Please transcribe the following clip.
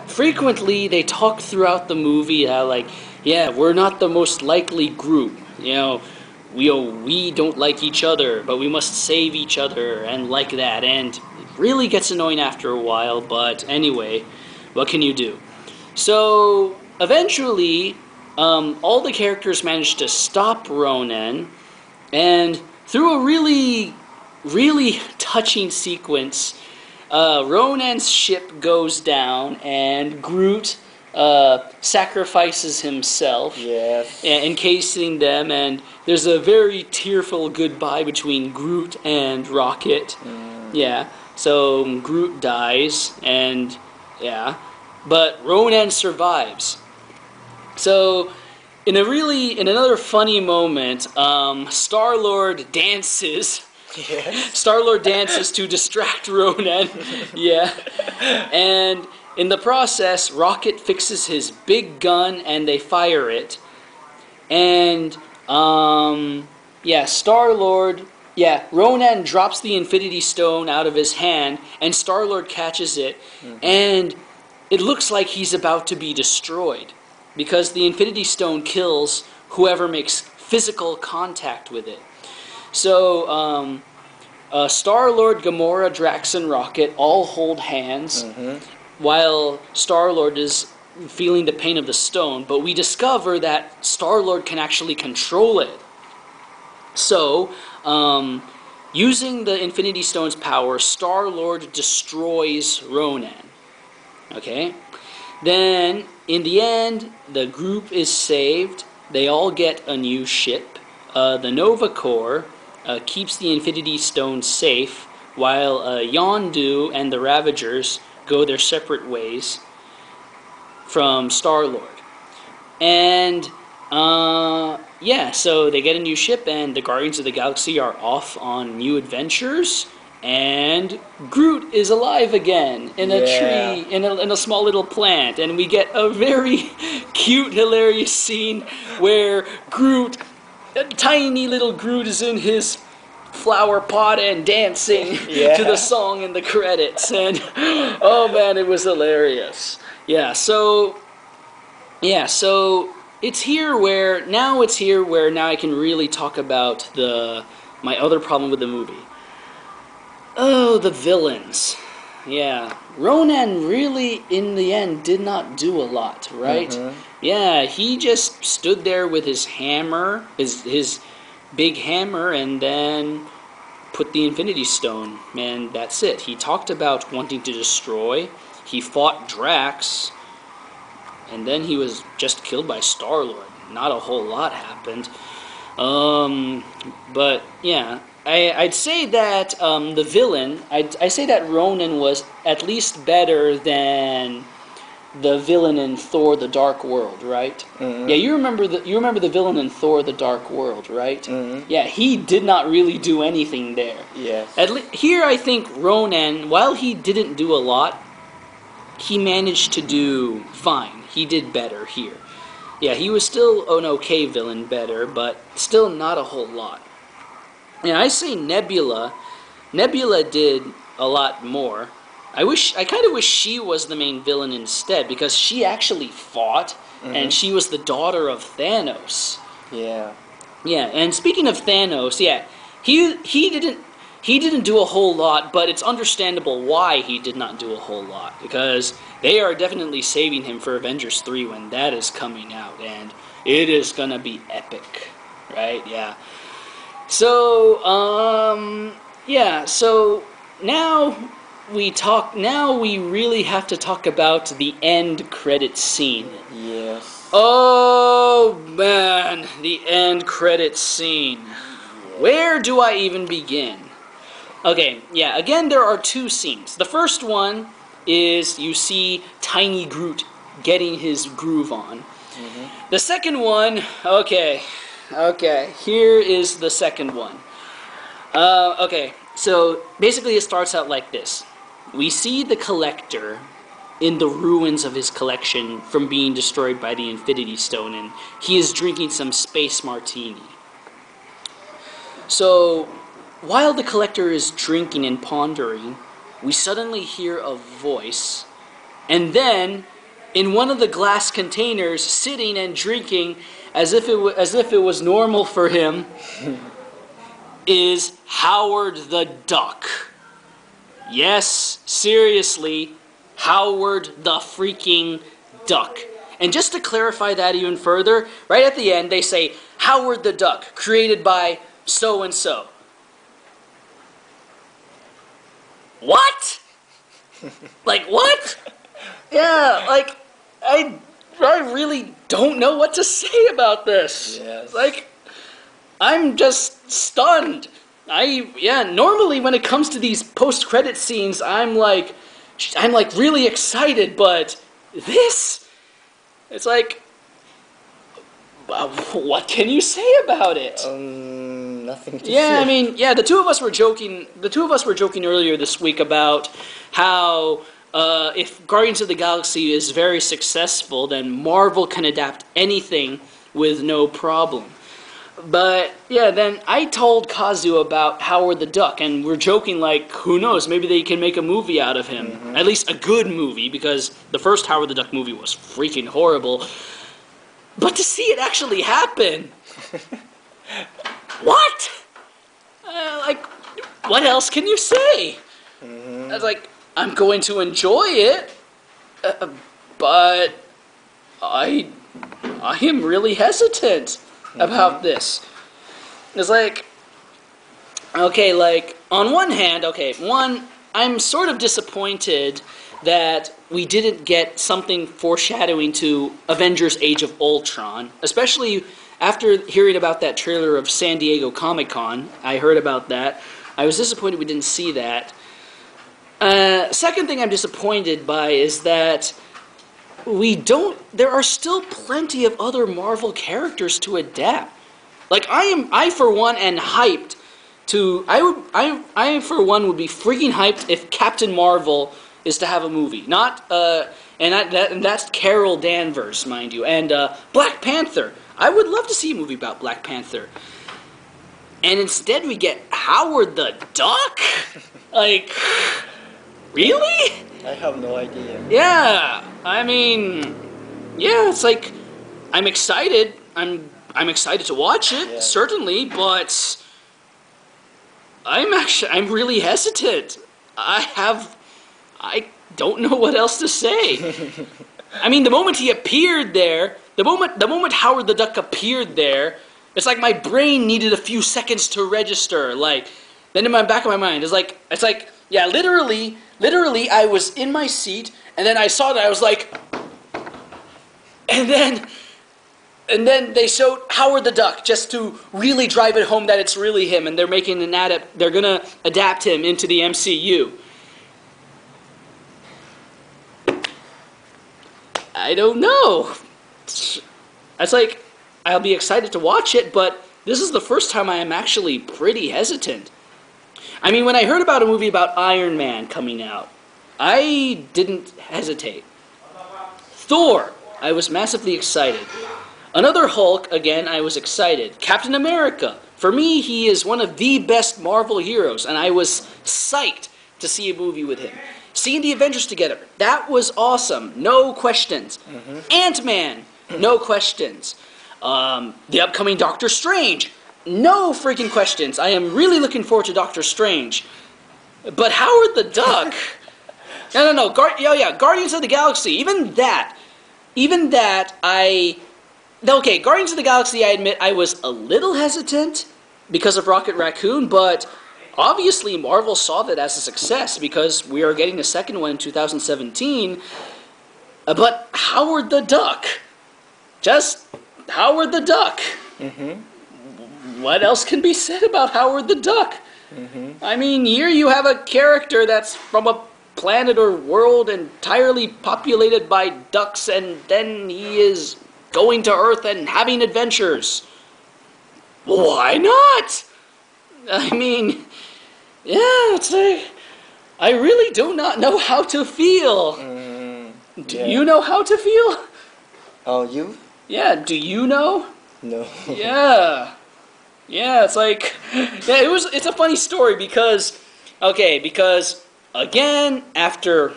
frequently they talk throughout the movie how like, yeah, we're not the most likely group. We don't like each other, but we must save each other and like that. And it really gets annoying after a while, but anyway, what can you do? So eventually, all the characters manage to stop Ronan, and through a really, really touching sequence, Ronan's ship goes down, and Groot sacrifices himself, Yes. encasing them, and there's a very tearful goodbye between Groot and Rocket. Yeah, so Groot dies, and yeah, but Ronan survives. So, in another funny moment, Star-Lord dances. Yeah. Star-Lord dances to distract Ronan. Yeah. And in the process, Rocket fixes his big gun and they fire it. And, Star-Lord... Yeah, Ronan drops the Infinity Stone out of his hand, and Star-Lord catches it, and it looks like he's about to be destroyed, because the Infinity Stone kills whoever makes physical contact with it. So, Star-Lord, Gamora, Drax, and Rocket all hold hands, while Star-Lord is feeling the pain of the stone, but we discover that Star-Lord can actually control it. So, using the Infinity Stone's power, Star-Lord destroys Ronan. Okay? Then, in the end, the group is saved. They all get a new ship. The Nova Corps keeps the Infinity Stone safe, while Yondu and the Ravagers go their separate ways from Star-Lord. And, so they get a new ship, and the Guardians of the Galaxy are off on new adventures, and Groot is alive again in a tree, in a small little plant, and we get a very cute, hilarious scene where tiny little Groot is in his flower pot and dancing to the song in the credits, and oh man, it was hilarious. So it's here where now I can really talk about my other problem with the movie. Oh, the villains. Yeah, Ronan really, in the end, did not do a lot, right? Yeah, he just stood there with his hammer, his big hammer, and then put the Infinity Stone, and that's it. He talked about wanting to destroy. He fought Drax, and then he was just killed by Star-Lord. Not a whole lot happened. But yeah, I'd say that the villain, I say that Ronan was at least better than the villain in Thor: The Dark World, right? Yeah, you remember the villain in Thor: The Dark World, right? Yeah, he did not really do anything there. Yes. Here, I think Ronan, while he didn't do a lot, he managed to do fine. He did better here. Yeah, he was still an okay villain, better, but still not a whole lot. And I say Nebula. Nebula did a lot more. I kind of wish she was the main villain instead, because she actually fought, and she was the daughter of Thanos. Yeah. Yeah, and speaking of Thanos, yeah, he didn't do a whole lot, but it's understandable why he did not do a whole lot, because they are definitely saving him for Avengers 3 when that is coming out, and it is gonna be epic, right? Yeah. So, so now we really have to talk about the end credits scene. Yes. Oh, man, the end credits scene. Where do I even begin? Okay, yeah, again, there are two scenes. The first one is you see Tiny Groot getting his groove on. The second one, okay, here is the second one. Okay, so basically it starts out like this. We see the Collector in the ruins of his collection from being destroyed by the Infinity Stone, and he is drinking some space martini. So, while the Collector is drinking and pondering, we suddenly hear a voice And then, in one of the glass containers, sitting and drinking as if it was normal for him, is Howard the Duck. Yes, seriously, Howard the freaking Duck. And just to clarify that even further, right at the end they say, Howard the Duck, created by so-and-so. What? Like, what? Yeah, like, I really don't know what to say about this. Yes. Like, I'm just stunned. Normally when it comes to these post-credit scenes, I'm like really excited, but this, it's like, what can you say about it? Nothing to say. Yeah, I mean, yeah, the two of us were joking earlier this week about how if Guardians of the Galaxy is very successful, then Marvel can adapt anything with no problem. But, yeah, then I told Kazu about Howard the Duck, and we're joking like, who knows, maybe they can make a movie out of him. Mm-hmm. At least a good movie, because the first Howard the Duck movie was freaking horrible. But to see it actually happen... What? Like, what else can you say? Mm-hmm. I was like, I'm going to enjoy it, but I am really hesitant about this. It's like, okay, like, on one hand, I'm sort of disappointed that we didn't get something foreshadowing to Avengers Age of Ultron, especially after hearing about that trailer of San Diego Comic-Con. I heard about that. I was disappointed we didn't see that. Second thing I'm disappointed by is that there are still plenty of other Marvel characters to adapt. Like, I for one am hyped to, I for one would be freaking hyped if Captain Marvel is to have a movie. And that's Carol Danvers, mind you. And Black Panther. I would love to see a movie about Black Panther. And instead we get Howard the Duck? Like, really? I have no idea. Yeah, I mean, yeah, it's like, I'm excited. I'm excited to watch it, certainly, but I'm really hesitant. I don't know what else to say. I mean, the moment he appeared there, the moment Howard the Duck appeared there, it's like my brain needed a few seconds to register. Like, then in my back of my mind, it's like, yeah, literally, I was in my seat, and then I saw that, I was like, and then they showed Howard the Duck just to really drive it home that it's really him, and they're making they're gonna adapt him into the MCU. I don't know. It's like, I'll be excited to watch it, but this is the first time I am actually pretty hesitant. I mean, when I heard about a movie about Iron Man coming out, I didn't hesitate. Thor, I was massively excited. Another Hulk, again, I was excited. Captain America, for me, he is one of the best Marvel heroes, and I was psyched to see a movie with him. Seeing the Avengers together, that was awesome. No questions. Mm-hmm. Ant-Man, no questions. The upcoming Doctor Strange, no freaking questions. I am really looking forward to Doctor Strange. But Howard the Duck... No. Guardians of the Galaxy, even that, okay, Guardians of the Galaxy, I admit, I was a little hesitant because of Rocket Raccoon, but obviously Marvel saw that as a success because we are getting a second one in 2017. But Howard the Duck, just Howard the Duck. Mm-hmm. What else can be said about Howard the Duck? Mm-hmm. I mean, here you have a character that's from a planet or world entirely populated by ducks, and then he is going to Earth and having adventures. Why not? I mean, yeah, it's like, I really do not know how to feel. Do you know how to feel? Oh, you? Yeah, do you know? No. Yeah, it's like, yeah, it's a funny story because, again, after